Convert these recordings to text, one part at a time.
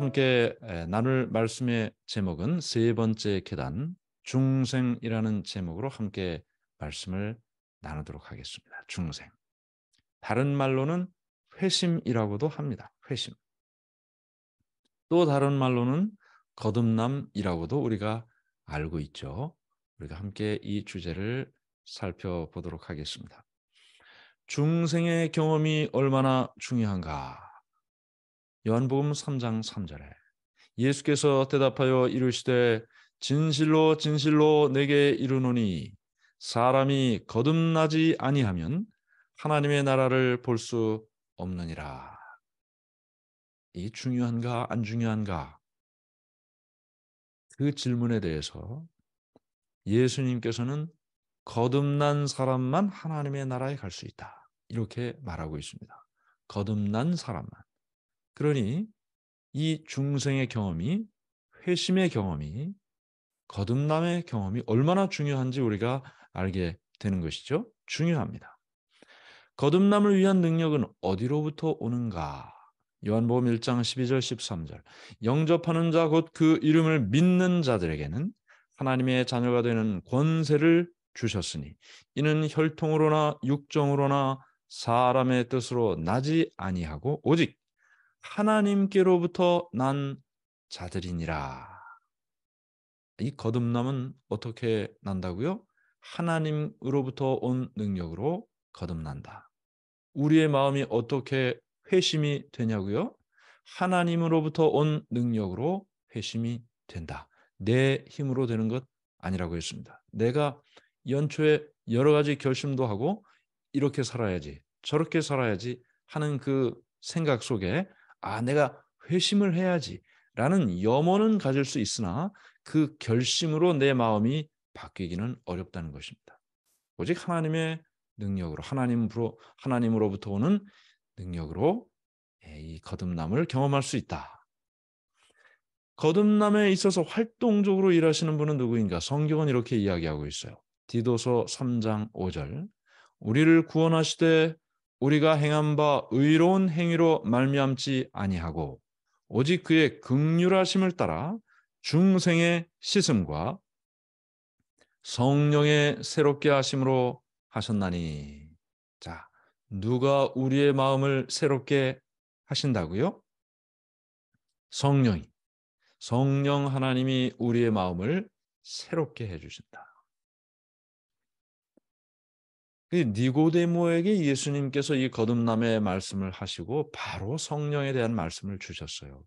함께 나눌 말씀의 제목은 세 번째 계단, 중생이라는 제목으로 함께 말씀을 나누도록 하겠습니다. 중생. 다른 말로는 회심이라고도 합니다. 회심. 또 다른 말로는 거듭남이라고도 우리가 알고 있죠. 우리가 함께 이 주제를 살펴보도록 하겠습니다. 중생의 경험이 얼마나 중요한가? 요한복음 3장 3절에 예수께서 대답하여 이르시되 진실로 진실로 내게 이르노니 사람이 거듭나지 아니하면 하나님의 나라를 볼 수 없느니라. 이 중요한가 안 중요한가? 그 질문에 대해서 예수님께서는 거듭난 사람만 하나님의 나라에 갈 수 있다. 이렇게 말하고 있습니다. 거듭난 사람만. 그러니 이 중생의 경험이, 회심의 경험이, 거듭남의 경험이 얼마나 중요한지 우리가 알게 되는 것이죠. 중요합니다. 거듭남을 위한 능력은 어디로부터 오는가? 요한복음 1장 12절 13절 영접하는 자 곧 그 이름을 믿는 자들에게는 하나님의 자녀가 되는 권세를 주셨으니 이는 혈통으로나 육정으로나 사람의 뜻으로 나지 아니하고 오직 하나님께로부터 난 자들이니라. 이 거듭남은 어떻게 난다고요? 하나님으로부터 온 능력으로 거듭난다. 우리의 마음이 어떻게 회심이 되냐고요? 하나님으로부터 온 능력으로 회심이 된다. 내 힘으로 되는 것 아니라고 했습니다. 내가 연초에 여러 가지 결심도 하고 이렇게 살아야지, 저렇게 살아야지 하는 그 생각 속에 내가 회심을 해야지라는 염원은 가질 수 있으나 그 결심으로 내 마음이 바뀌기는 어렵다는 것입니다. 오직 하나님의 능력으로 하나님으로부터 오는 능력으로 이 거듭남을 경험할 수 있다. 거듭남에 있어서 활동적으로 일하시는 분은 누구인가? 성경은 이렇게 이야기하고 있어요. 디도서 3장 5절 우리를 구원하시되 우리가 행한 바 의로운 행위로 말미암지 아니하고 오직 그의 긍휼하심을 따라 중생의 씻음과 성령의 새롭게 하심으로 하셨나니. 자, 누가 우리의 마음을 새롭게 하신다고요? 성령이. 성령 하나님이 우리의 마음을 새롭게 해주신다. 니고데모에게 예수님께서 이 거듭남의 말씀을 하시고 바로 성령에 대한 말씀을 주셨어요.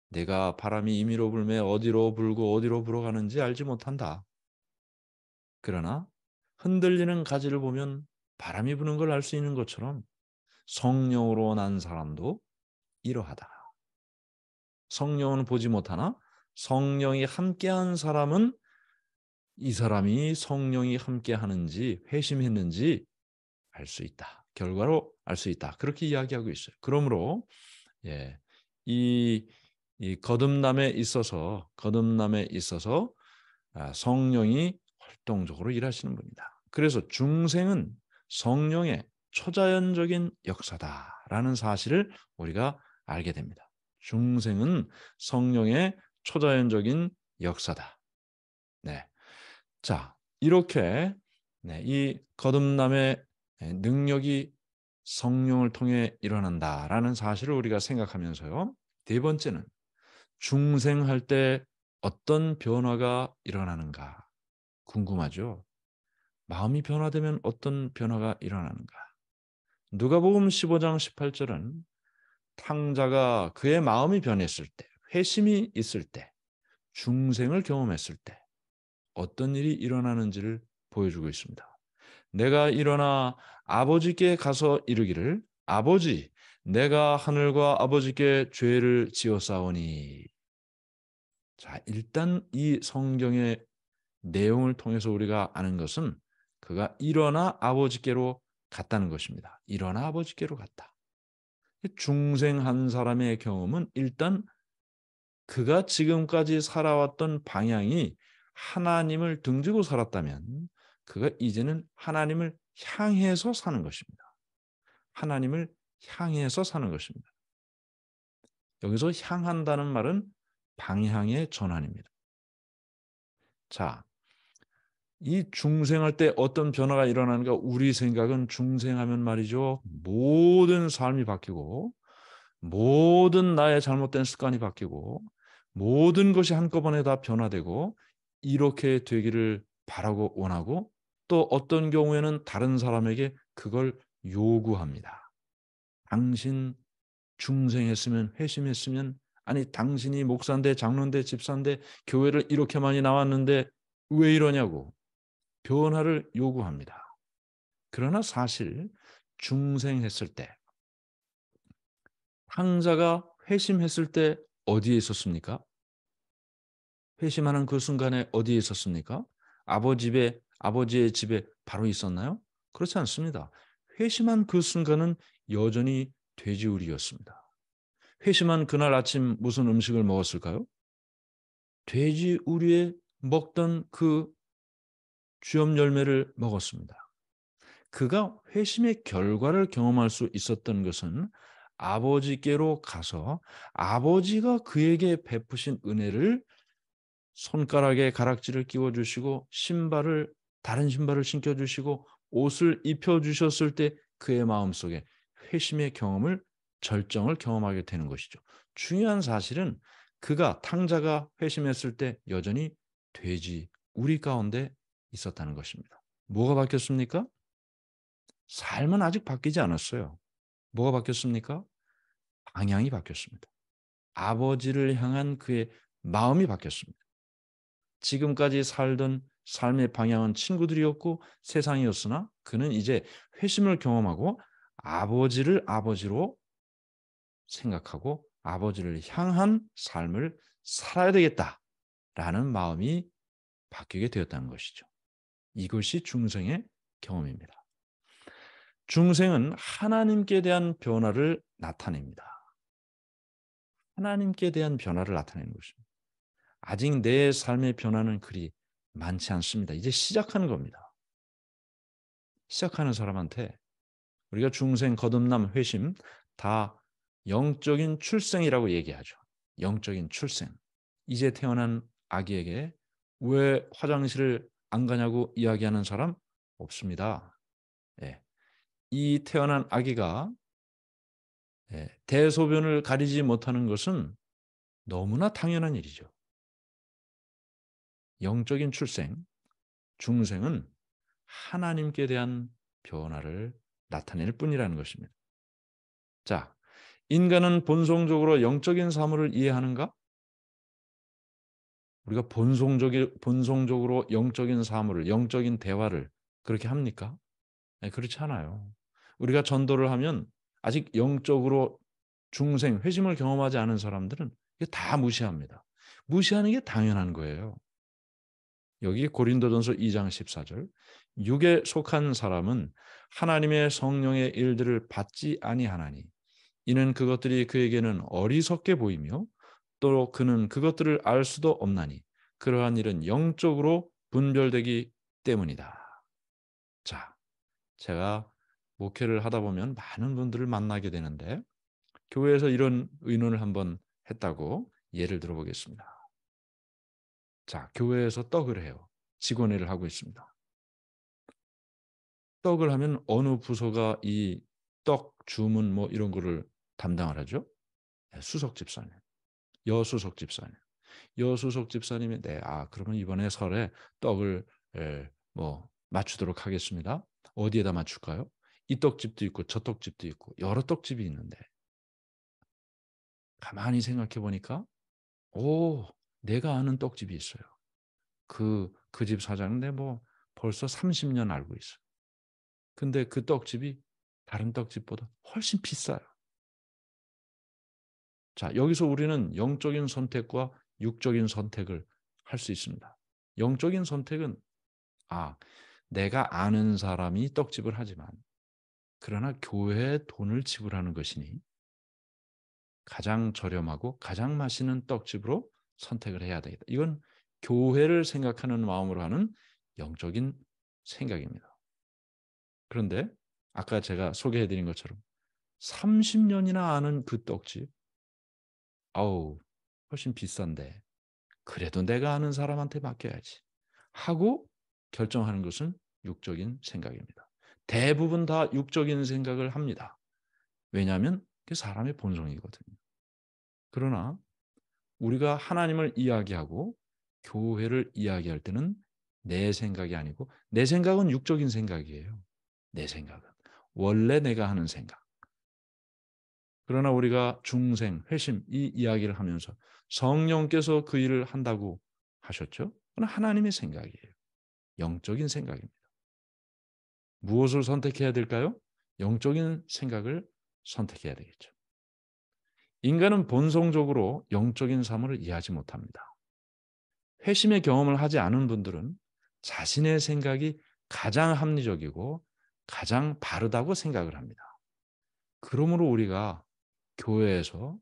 내가 바람이 임의로 불매 어디로 불고 어디로 불어가는지 알지 못한다. 그러나 흔들리는 가지를 보면 바람이 부는 걸 알 수 있는 것처럼 성령으로 난 사람도 이러하다. 성령은 보지 못하나 성령이 함께한 사람은 이 사람이 성령이 함께하는지 회심했는지 알 수 있다. 결과로 알 수 있다. 그렇게 이야기하고 있어요. 그러므로 이 거듭남에 있어서 성령이 활동적으로 일하시는 분이다. 그래서 중생은 성령의 초자연적인 역사다라는 사실을 우리가 알게 됩니다. 중생은 성령의 초자연적인 역사다. 네. 자, 이렇게 이 거듭남의 능력이 성령을 통해 일어난다라는 사실을 우리가 생각하면서요. 네 번째는 중생할 때 어떤 변화가 일어나는가 궁금하죠. 마음이 변화되면 어떤 변화가 일어나는가. 누가복음 15장 18절은 탕자가 그의 마음이 변했을 때, 회심이 있을 때, 중생을 경험했을 때 어떤 일이 일어나는지를 보여주고 있습니다. 내가 일어나 아버지께 가서 이르기를 아버지 내가 하늘과 아버지께 죄를 지었사오니. 자, 일단 이 성경의 내용을 통해서 우리가 아는 것은 그가 일어나 아버지께로 갔다는 것입니다. 일어나 아버지께로 갔다. 중생 한 사람의 경험은 일단 그가 지금까지 살아왔던 방향이 하나님을 등지고 살았다면 그가 이제는 하나님을 향해서 사는 것입니다. 하나님을 향해서 사는 것입니다. 여기서 향한다는 말은 방향의 전환입니다. 자, 이 중생할 때 어떤 변화가 일어나는가? 우리 생각은 중생하면 말이죠. 모든 삶이 바뀌고 모든 나의 잘못된 습관이 바뀌고 모든 것이 한꺼번에 다 변화되고 이렇게 되기를 바라고 원하고 또 어떤 경우에는 다른 사람에게 그걸 요구합니다. 당신 중생했으면 회심했으면 아니 당신이 목사인데 장로인데 집사인데 교회를 이렇게 많이 나왔는데 왜 이러냐고 변화를 요구합니다. 그러나 사실 중생했을 때 탕자가 회심했을 때 어디에 있었습니까? 회심하는 그 순간에 어디에 있었습니까? 아버지의 집에 바로 있었나요? 그렇지 않습니다. 회심한 그 순간은 여전히 돼지우리였습니다. 회심한 그날 아침 무슨 음식을 먹었을까요? 돼지우리에 먹던 그 주엽 열매를 먹었습니다. 그가 회심의 결과를 경험할 수 있었던 것은 아버지께로 가서 아버지가 그에게 베푸신 은혜를 손가락에 가락지를 끼워 주시고 다른 신발을 신겨 주시고 옷을 입혀 주셨을 때 그의 마음속에 회심의 절정을 경험하게 되는 것이죠. 중요한 사실은 그가 탕자가 회심했을 때 여전히 돼지 우리 가운데 있었다는 것입니다. 뭐가 바뀌었습니까? 삶은 아직 바뀌지 않았어요. 뭐가 바뀌었습니까? 방향이 바뀌었습니다. 아버지를 향한 그의 마음이 바뀌었습니다. 지금까지 살던 삶의 방향은 친구들이었고 세상이었으나 그는 이제 회심을 경험하고 아버지를 아버지로 생각하고 아버지를 향한 삶을 살아야 되겠다라는 마음이 바뀌게 되었다는 것이죠. 이것이 중생의 경험입니다. 중생은 하나님께 대한 변화를 나타냅니다. 하나님께 대한 변화를 나타내는 것입니다. 아직 내 삶의 변화는 그리 많지 않습니다. 이제 시작하는 겁니다. 시작하는 사람한테 우리가 중생, 거듭남, 회심 다 영적인 출생이라고 얘기하죠. 영적인 출생. 이제 태어난 아기에게 왜 화장실을 안 가냐고 이야기하는 사람 없습니다. 예. 이 태어난 아기가 대소변을 가리지 못하는 것은 너무나 당연한 일이죠. 영적인 출생, 중생은 하나님께 대한 변화를 나타낼 뿐이라는 것입니다. 자, 인간은 본성적으로 영적인 사물을 이해하는가? 우리가 본성적으로 영적인 사물을, 영적인 대화를 그렇게 합니까? 네, 그렇지 않아요. 우리가 전도를 하면 아직 영적으로 중생, 회심을 경험하지 않은 사람들은 이게 다 무시합니다. 무시하는 게 당연한 거예요. 여기 고린도전서 2장 14절 육에 속한 사람은 하나님의 성령의 일들을 받지 아니하나니 이는 그것들이 그에게는 어리석게 보이며 또 그는 그것들을 알 수도 없나니 그러한 일은 영적으로 분별되기 때문이다. 자, 제가 목회를 하다 보면 많은 분들을 만나게 되는데 교회에서 이런 의논을 한번 했다고 예를 들어보겠습니다. 자, 교회에서 떡을 해요. 직원회를 하고 있습니다. 떡을 하면 어느 부서가 이 떡 주문 뭐 이런 거를 담당을 하죠? 네, 수석 집사님. 여수석 집사님. 여수석 집사님이 네, 그러면 이번에 설에 떡을 뭐 맞추도록 하겠습니다. 어디에다 맞출까요? 이 떡집도 있고 저 떡집도 있고 여러 떡집이 있는데 가만히 생각해 보니까 오, 내가 아는 떡집이 있어요. 그 집 사장인데 뭐 벌써 30년 알고 있어요. 근데 그 떡집이 다른 떡집보다 훨씬 비싸요. 자, 여기서 우리는 영적인 선택과 육적인 선택을 할 수 있습니다. 영적인 선택은 내가 아는 사람이 떡집을 하지만 그러나 교회에 돈을 지불하는 것이니 가장 저렴하고 가장 맛있는 떡집으로 선택을 해야 되겠다. 이건 교회를 생각하는 마음으로 하는 영적인 생각입니다. 그런데 아까 제가 소개해드린 것처럼 30년이나 아는 그 떡집 아우 훨씬 비싼데 그래도 내가 아는 사람한테 맡겨야지 하고 결정하는 것은 육적인 생각입니다. 대부분 다 육적인 생각을 합니다. 왜냐하면 그게 사람의 본성이거든요. 그러나 우리가 하나님을 이야기하고 교회를 이야기할 때는 내 생각이 아니고 내 생각은 육적인 생각이에요. 내 생각은. 원래 내가 하는 생각. 그러나 우리가 중생, 회심 이 이야기를 하면서 성령께서 그 일을 한다고 하셨죠. 그건 하나님의 생각이에요. 영적인 생각입니다. 무엇을 선택해야 될까요? 영적인 생각을 선택해야 되겠죠. 인간은 본성적으로 영적인 사물을 이해하지 못합니다. 회심의 경험을 하지 않은 분들은 자신의 생각이 가장 합리적이고 가장 바르다고 생각을 합니다. 그러므로 우리가 교회에서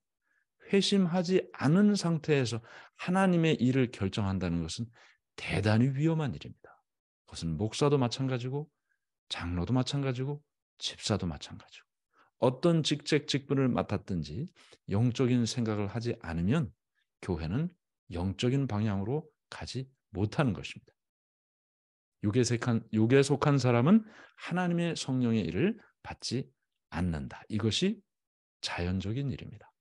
회심하지 않은 상태에서 하나님의 일을 결정한다는 것은 대단히 위험한 일입니다. 그것은 목사도 마찬가지고 장로도 마찬가지고 집사도 마찬가지고 어떤 직책 직분을 맡았든지 영적인 생각을 하지 않으면 교회는 영적인 방향으로 가지 못하는 것입니다. 육에 속한 사람은 하나님의 성령의 일을 받지 않는다. 이것이 자연적인 일입니다.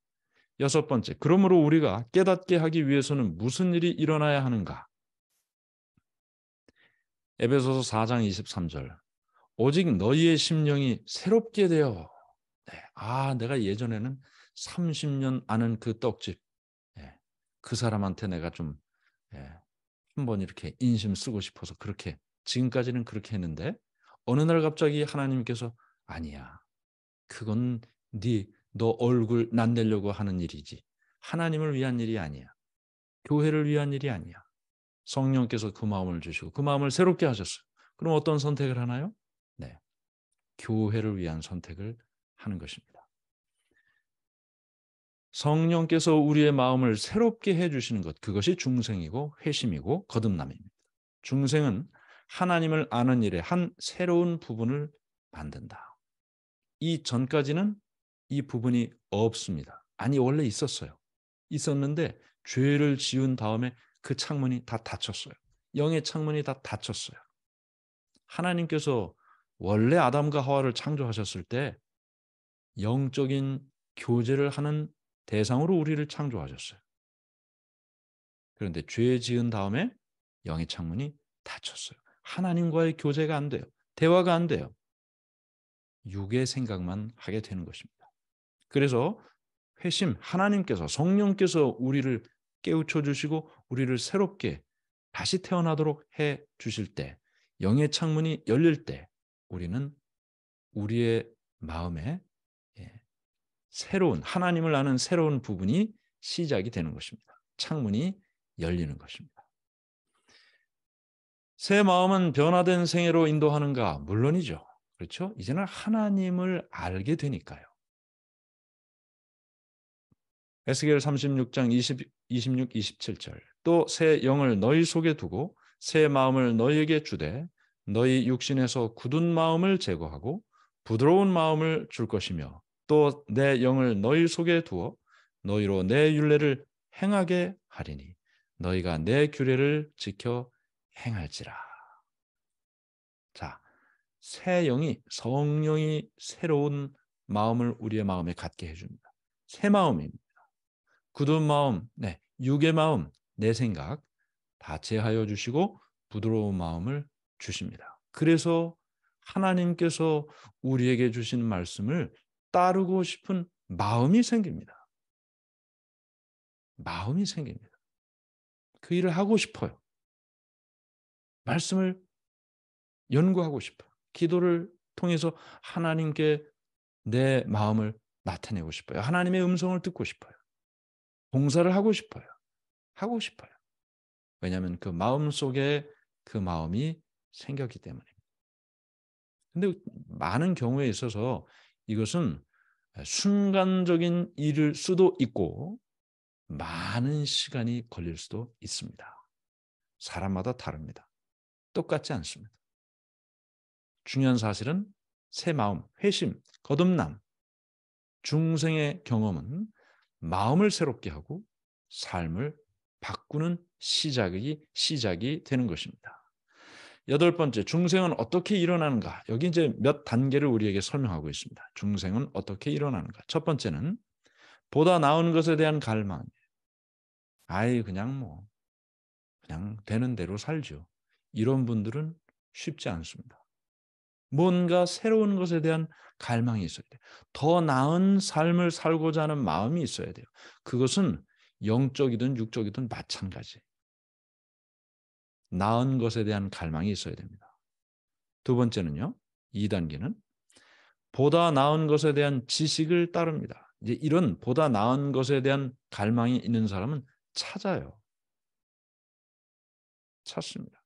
여섯 번째, 그러므로 우리가 깨닫게 하기 위해서는 무슨 일이 일어나야 하는가? 에베소서 4장 23절. 오직 너희의 심령이 새롭게 되어. 네. 내가 예전에는 30년 아는 그 떡집. 예. 그 사람한테 내가 좀 예, 한번 이렇게 인심 쓰고 싶어서 그렇게 지금까지는 그렇게 했는데 어느 날 갑자기 하나님께서 아니야. 그건 너 얼굴 낯내려고 하는 일이지. 하나님을 위한 일이 아니야. 교회를 위한 일이 아니야. 성령께서 그 마음을 주시고 그 마음을 새롭게 하셨어요. 그럼 어떤 선택을 하나요? 네. 교회를 위한 선택을 하는 것입니다. 성령께서 우리의 마음을 새롭게 해 주시는 것, 그것이 중생이고 회심이고 거듭남입니다. 중생은 하나님을 아는 일의 한 새로운 부분을 만든다. 이 전까지는 이 부분이 없습니다. 아니 원래 있었어요. 있었는데 죄를 지은 다음에 그 창문이 다 닫혔어요. 영의 창문이 다 닫혔어요. 하나님께서 원래 아담과 하와를 창조하셨을 때 영적인 교제를 하는 대상으로 우리를 창조하셨어요. 그런데 죄 지은 다음에 영의 창문이 닫혔어요. 하나님과의 교제가 안 돼요. 대화가 안 돼요. 육의 생각만 하게 되는 것입니다. 그래서 회심, 하나님께서 성령께서 우리를 깨우쳐 주시고 우리를 새롭게 다시 태어나도록 해 주실 때 영의 창문이 열릴 때 우리는 우리의 마음에 새로운 하나님을 아는 새로운 부분이 시작이 되는 것입니다. 창문이 열리는 것입니다. 새 마음은 변화된 생애로 인도하는가? 물론이죠. 그렇죠? 이제는 하나님을 알게 되니까요. 에스겔 36장 26, 27절. 또 새 영을 너희 속에 두고 새 마음을 너희에게 주되 너희 육신에서 굳은 마음을 제거하고 부드러운 마음을 줄 것이며 또 내 영을 너희 속에 두어 너희로 내 율례를 행하게 하리니 너희가 내 규례를 지켜 행할지라. 자, 새 영이 성령이 새로운 마음을 우리의 마음에 갖게 해줍니다. 새 마음입니다. 굳은 마음, 네, 육의 마음, 내 생각 다 제하여 주시고 부드러운 마음을 주십니다. 그래서 하나님께서 우리에게 주신 말씀을 따르고 싶은 마음이 생깁니다. 마음이 생깁니다. 그 일을 하고 싶어요. 말씀을 연구하고 싶어요. 기도를 통해서 하나님께 내 마음을 나타내고 싶어요. 하나님의 음성을 듣고 싶어요. 봉사를 하고 싶어요. 하고 싶어요. 왜냐하면 그 마음 속에 그 마음이 생겼기 때문입니다. 근데 많은 경우에 있어서 이것은 순간적인 일일 수도 있고 많은 시간이 걸릴 수도 있습니다. 사람마다 다릅니다. 똑같지 않습니다. 중요한 사실은 새 마음, 회심, 거듭남, 중생의 경험은 마음을 새롭게 하고 삶을 바꾸는 시작이 되는 것입니다. 여덟 번째, 중생은 어떻게 일어나는가? 여기 이제 몇 단계를 우리에게 설명하고 있습니다. 중생은 어떻게 일어나는가? 첫 번째는 보다 나은 것에 대한 갈망. 그냥 되는 대로 살죠. 이런 분들은 쉽지 않습니다. 뭔가 새로운 것에 대한 갈망이 있어야 돼요. 더 나은 삶을 살고자 하는 마음이 있어야 돼요. 그것은 영적이든 육적이든 마찬가지. 나은 것에 대한 갈망이 있어야 됩니다. 두 번째는요. 2단계는 보다 나은 것에 대한 지식을 따릅니다. 이제 이런 보다 나은 것에 대한 갈망이 있는 사람은 찾아요. 찾습니다.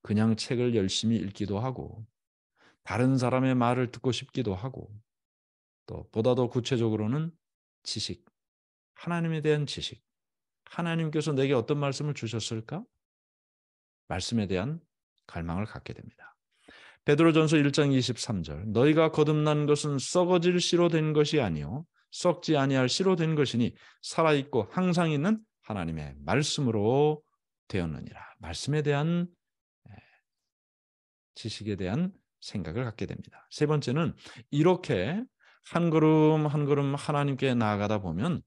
그냥 책을 열심히 읽기도 하고 다른 사람의 말을 듣고 싶기도 하고 또 보다 더 구체적으로는 지식, 하나님에 대한 지식. 하나님께서 내게 어떤 말씀을 주셨을까? 말씀에 대한 갈망을 갖게 됩니다. 베드로전서 1장 23절 너희가 거듭난 것은 썩어질 씨로 된 것이 아니요 썩지 아니할 씨로 된 것이니 살아있고 항상 있는 하나님의 말씀으로 되었느니라. 말씀에 대한 지식에 대한 생각을 갖게 됩니다. 세 번째는 이렇게 한 걸음 한 걸음 하나님께 나아가다 보면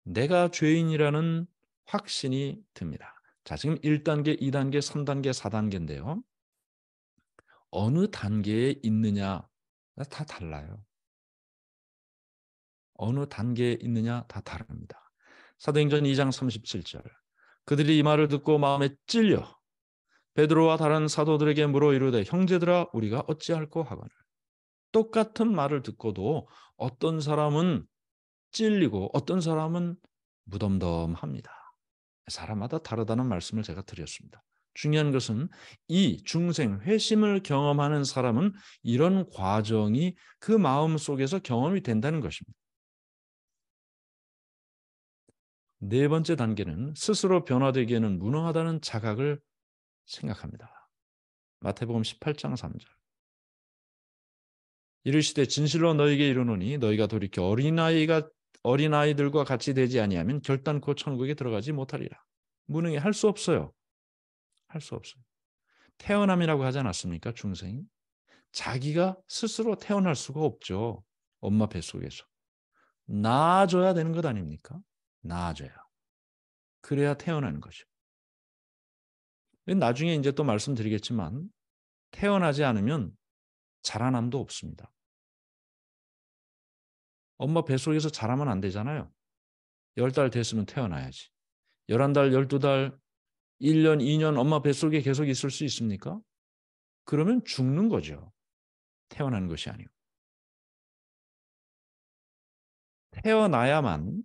내가 죄인이라는 확신이 듭니다. 자, 지금 1단계, 2단계, 3단계, 4단계인데요. 어느 단계에 있느냐가 다 달라요. 어느 단계에 있느냐 다 다릅니다. 사도행전 2장 37절 그들이 이 말을 듣고 마음에 찔려 베드로와 다른 사도들에게 물어 이르되 형제들아 우리가 어찌할꼬 하거늘. 똑같은 말을 듣고도 어떤 사람은 찔리고 어떤 사람은 무덤덤합니다. 사람마다 다르다는 말씀을 제가 드렸습니다. 중요한 것은 이 중생 회심을 경험하는 사람은 이런 과정이 그 마음 속에서 경험이 된다는 것입니다. 네 번째 단계는 스스로 변화되기에는 무능하다는 자각을 생각합니다. 마태복음 18장 3절 이르시되 진실로 너희에게 이르노니 너희가 돌이켜 어린아이들과 같이 되지 아니하면 결단코 천국에 들어가지 못하리라. 무능히 할 수 없어요. 할 수 없어요. 태어남이라고 하지 않았습니까? 중생이. 자기가 스스로 태어날 수가 없죠. 엄마 뱃속에서. 낳아줘야 되는 것 아닙니까? 낳아줘야. 그래야 태어나는 거죠. 나중에 이제 또 말씀드리겠지만 태어나지 않으면 자라남도 없습니다. 엄마 뱃속에서 자라면 안 되잖아요. 10달 됐으면 태어나야지. 11달, 12달, 1년, 2년 엄마 뱃속에 계속 있을 수 있습니까? 그러면 죽는 거죠. 태어나는 것이 아니고. 태어나야만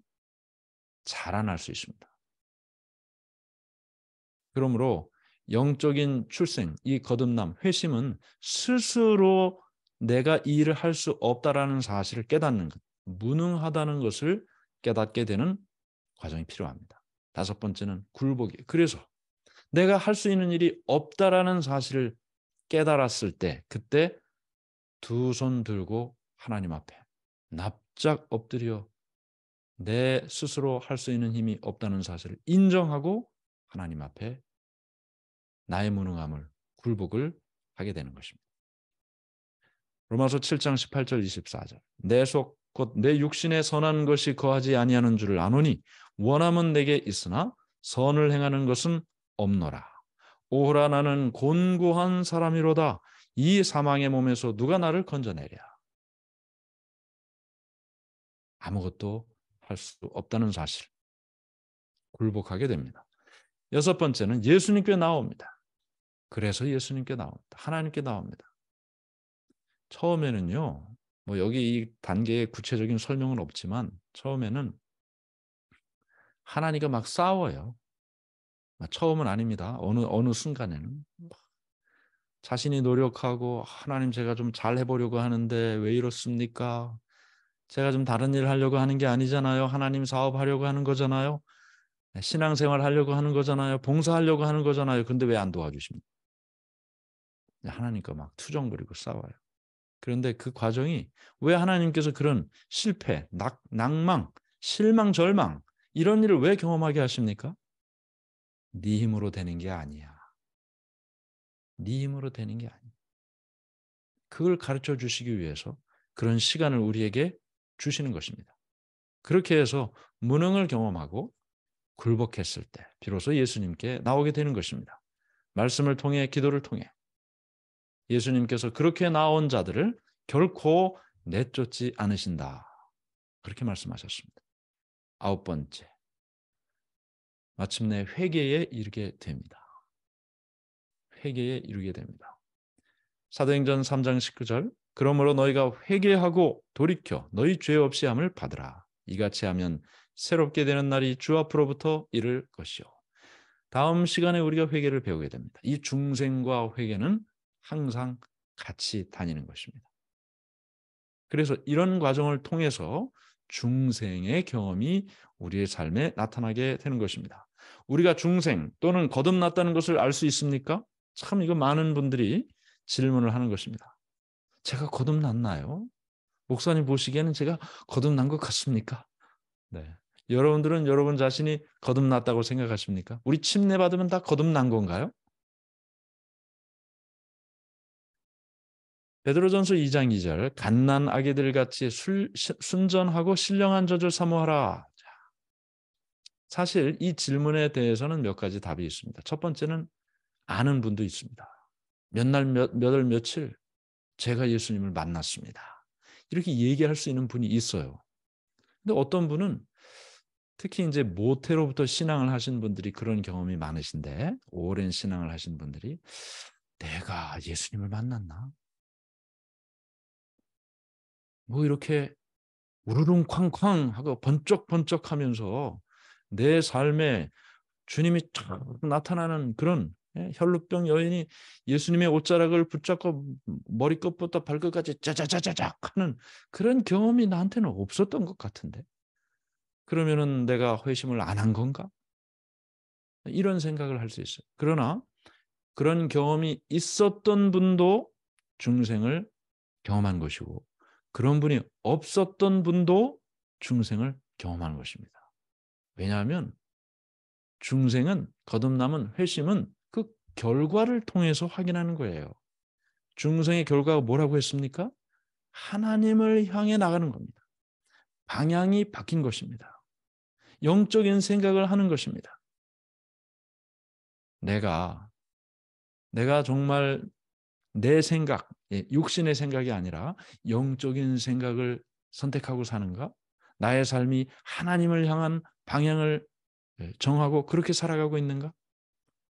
자라날 수 있습니다. 그러므로 영적인 출생, 이 거듭남, 회심은 스스로 내가 이 일을 할 수 없다라는 사실을 깨닫는 것, 무능하다는 것을 깨닫게 되는 과정이 필요합니다. 다섯 번째는 굴복이에요. 그래서 내가 할 수 있는 일이 없다라는 사실을 깨달았을 때 그때 두 손 들고 하나님 앞에 납작 엎드려 내 스스로 할 수 있는 힘이 없다는 사실을 인정하고 하나님 앞에 나의 무능함을 굴복을 하게 되는 것입니다. 로마서 7장 18절 24절 내 속 곧 내 육신에 선한 것이 거하지 아니하는 줄을 아노니 원함은 내게 있으나 선을 행하는 것은 없노라. 오호라 나는 곤고한 사람이로다. 이 사망의 몸에서 누가 나를 건져내랴. 아무것도 할 수 없다는 사실 굴복하게 됩니다. 여섯 번째는 예수님께 나옵니다. 그래서 예수님께 나옵니다. 하나님께 나옵니다. 처음에는요. 뭐 여기 이 단계의 구체적인 설명은 없지만 처음에는 하나님과 막 싸워요. 처음은 아닙니다. 어느 순간에는 자신이 노력하고 하나님 제가 좀 잘 해보려고 하는데 왜 이렇습니까? 제가 좀 다른 일 하려고 하는 게 아니잖아요. 하나님 사업하려고 하는 거잖아요. 신앙생활 하려고 하는 거잖아요. 봉사하려고 하는 거잖아요. 근데 왜 안 도와주십니까? 하나님과 막 투정거리고 싸워요. 그런데 그 과정이 왜 하나님께서 그런 실패, 낭망, 실망, 절망 이런 일을 왜 경험하게 하십니까? 네 힘으로 되는 게 아니야. 네 힘으로 되는 게 아니야. 그걸 가르쳐 주시기 위해서 그런 시간을 우리에게 주시는 것입니다. 그렇게 해서 무능을 경험하고 굴복했을 때 비로소 예수님께 나오게 되는 것입니다. 말씀을 통해 기도를 통해 예수님께서 그렇게 나온 자들을 결코 내쫓지 않으신다. 그렇게 말씀하셨습니다. 아홉 번째, 마침내 회개에 이르게 됩니다. 회개에 이르게 됩니다. 사도행전 3장 19절 그러므로 너희가 회개하고 돌이켜 너희 죄 없이 함을 받으라. 이같이 하면 새롭게 되는 날이 주 앞으로부터 이를 것이요. 다음 시간에 우리가 회개를 배우게 됩니다. 이 중생과 회개는 항상 같이 다니는 것입니다. 그래서 이런 과정을 통해서 중생의 경험이 우리의 삶에 나타나게 되는 것입니다. 우리가 중생 또는 거듭났다는 것을 알 수 있습니까? 참 이거 많은 분들이 질문을 하는 것입니다. 제가 거듭났나요? 목사님 보시기에는 제가 거듭난 것 같습니까? 네. 여러분들은 여러분 자신이 거듭났다고 생각하십니까? 우리 침례 받으면 다 거듭난 건가요? 베드로전서 2장 2절 갓난 아기들 같이 순전하고 신령한 젖을 사모하라. 사실 이 질문에 대해서는 몇 가지 답이 있습니다. 첫 번째는 아는 분도 있습니다. 몇 날, 몇 월, 며칠 제가 예수님을 만났습니다. 이렇게 얘기할 수 있는 분이 있어요. 근데 어떤 분은 특히 이제 모태로부터 신앙을 하신 분들이 그런 경험이 많으신데 오랜 신앙을 하신 분들이 내가 예수님을 만났나? 뭐 이렇게 우르릉 쾅쾅 하고 번쩍번쩍하면서 내 삶에 주님이 쫙 나타나는 그런 혈루병 여인이 예수님의 옷자락을 붙잡고 머리끝부터 발끝까지 짜자자자작 하는 그런 경험이 나한테는 없었던 것 같은데 그러면은 내가 회심을 안 한 건가? 이런 생각을 할 수 있어요. 그러나 그런 경험이 있었던 분도 중생을 경험한 것이고 그런 분이 없었던 분도 중생을 경험하는 것입니다. 왜냐하면 중생은 거듭남은 회심은 그 결과를 통해서 확인하는 거예요. 중생의 결과가 뭐라고 했습니까? 하나님을 향해 나가는 겁니다. 방향이 바뀐 것입니다. 영적인 생각을 하는 것입니다. 내가 정말 내 생각, 육신의 생각이 아니라 영적인 생각을 선택하고 사는가? 나의 삶이 하나님을 향한 방향을 정하고 그렇게 살아가고 있는가?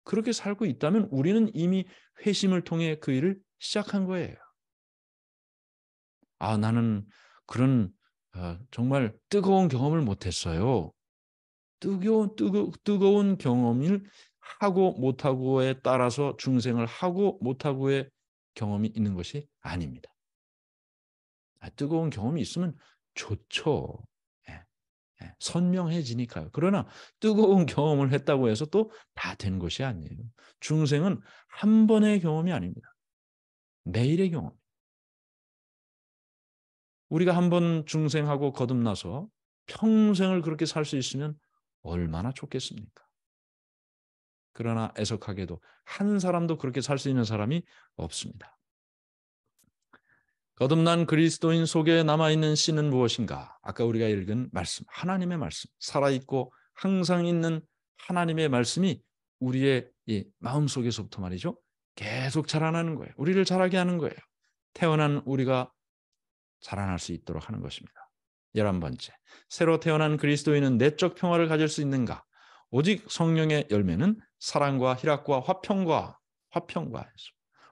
그렇게 살고 있다면 우리는 이미 회심을 통해 그 일을 시작한 거예요. 아, 나는 그런 정말 뜨거운 경험을 못했어요. 뜨거운 경험을 하고 못하고에 따라서 중생을 하고 못하고의 경험이 있는 것이 아닙니다. 뜨거운 경험이 있으면 좋죠. 예, 선명해지니까요. 그러나 뜨거운 경험을 했다고 해서 또 다 된 것이 아니에요. 중생은 한 번의 경험이 아닙니다. 매일의 경험. 우리가 한 번 중생하고 거듭나서 평생을 그렇게 살 수 있으면 얼마나 좋겠습니까? 그러나 애석하게도 한 사람도 그렇게 살 수 있는 사람이 없습니다. 거듭난 그리스도인 속에 남아있는 씨는 무엇인가? 아까 우리가 읽은 말씀, 하나님의 말씀, 살아있고 항상 있는 하나님의 말씀이 우리의 이 마음속에서부터 말이죠. 계속 자라나는 거예요. 우리를 자라게 하는 거예요. 태어난 우리가 자라날 수 있도록 하는 것입니다. 11번째, 새로 태어난 그리스도인은 내적 평화를 가질 수 있는가? 오직 성령의 열매는 사랑과 희락과 화평과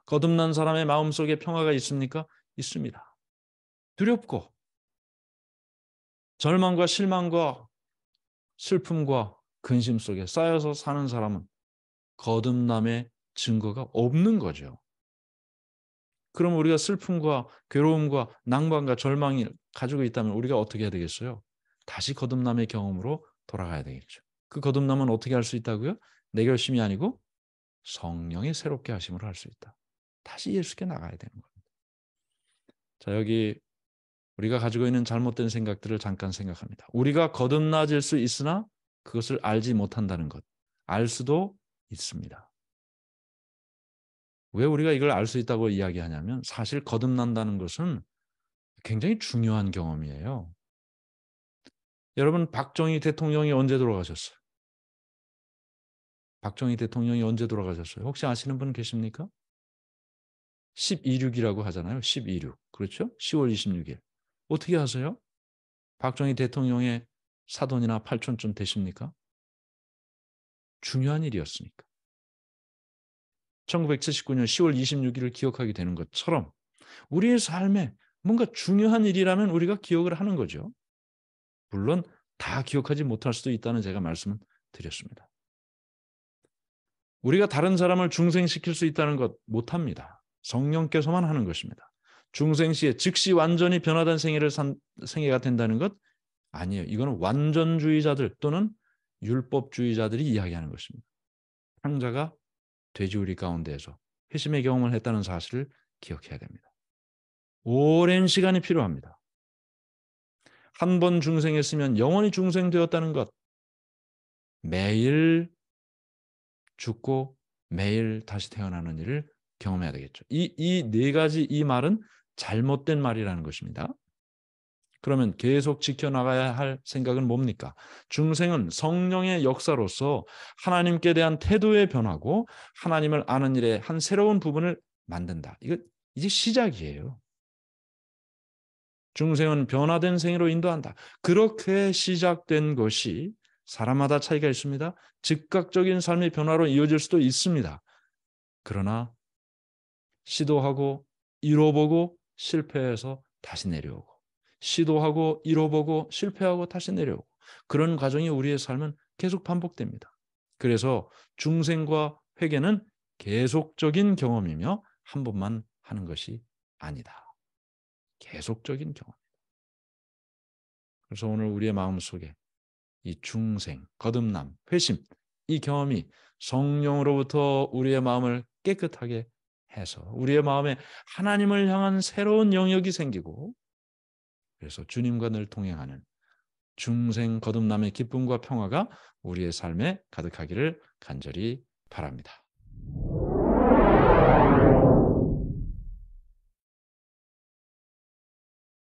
거듭난 사람의 마음속에 평화가 있습니까? 있습니다. 두렵고 절망과 실망과 슬픔과 근심 속에 쌓여서 사는 사람은 거듭남의 증거가 없는 거죠. 그럼 우리가 슬픔과 괴로움과 낭만과 절망을 가지고 있다면 우리가 어떻게 해야 되겠어요? 다시 거듭남의 경험으로 돌아가야 되겠죠. 그 거듭남은 어떻게 할 수 있다고요? 내 결심이 아니고 성령의 새롭게 하심으로 할 수 있다. 다시 예수께 나가야 되는 겁니다. 자, 여기 우리가 가지고 있는 잘못된 생각들을 잠깐 생각합니다. 우리가 거듭나질 수 있으나 그것을 알지 못한다는 것. 알 수도 있습니다. 왜 우리가 이걸 알 수 있다고 이야기하냐면 사실 거듭난다는 것은 굉장히 중요한 경험이에요. 여러분 박정희 대통령이 언제 돌아가셨어요? 박정희 대통령이 언제 돌아가셨어요? 혹시 아시는 분 계십니까? 12.6이라고 하잖아요. 12.6. 그렇죠? 10월 26일. 어떻게 아세요? 박정희 대통령의 사돈이나 팔촌쯤 되십니까? 중요한 일이었으니까. 1979년 10월 26일을 기억하게 되는 것처럼 우리의 삶에 뭔가 중요한 일이라면 우리가 기억을 하는 거죠. 물론 다 기억하지 못할 수도 있다는 제가 말씀을 드렸습니다. 우리가 다른 사람을 중생시킬 수 있다는 것 못합니다. 성령께서만 하는 것입니다. 중생시에 즉시 완전히 변화된 생애가 된다는 것 아니에요. 이거는 완전주의자들 또는 율법주의자들이 이야기하는 것입니다. 창자가 돼지우리 가운데에서 회심의 경험을 했다는 사실을 기억해야 됩니다. 오랜 시간이 필요합니다. 한 번 중생했으면 영원히 중생되었다는 것, 매일 죽고 매일 다시 태어나는 일을 경험해야 되겠죠. 이 네 가지 이 말은 잘못된 말이라는 것입니다. 그러면 계속 지켜나가야 할 생각은 뭡니까? 중생은 성령의 역사로서 하나님께 대한 태도의 변화고 하나님을 아는 일의 한 새로운 부분을 만든다. 이거 이제 시작이에요. 중생은 변화된 생애로 인도한다. 그렇게 시작된 것이 사람마다 차이가 있습니다. 즉각적인 삶의 변화로 이어질 수도 있습니다. 그러나 시도하고 이뤄보고 실패해서 다시 내려오고 시도하고 이뤄보고 실패하고 다시 내려오고 그런 과정이 우리의 삶은 계속 반복됩니다. 그래서 중생과 회개는 계속적인 경험이며 한 번만 하는 것이 아니다. 계속적인 경험. 그래서 오늘 우리의 마음속에 이 중생, 거듭남, 회심 이 경험이 성령으로부터 우리의 마음을 깨끗하게 해서 우리의 마음에 하나님을 향한 새로운 영역이 생기고 그래서 주님과 늘 동행하는 중생 거듭남의 기쁨과 평화가 우리의 삶에 가득하기를 간절히 바랍니다.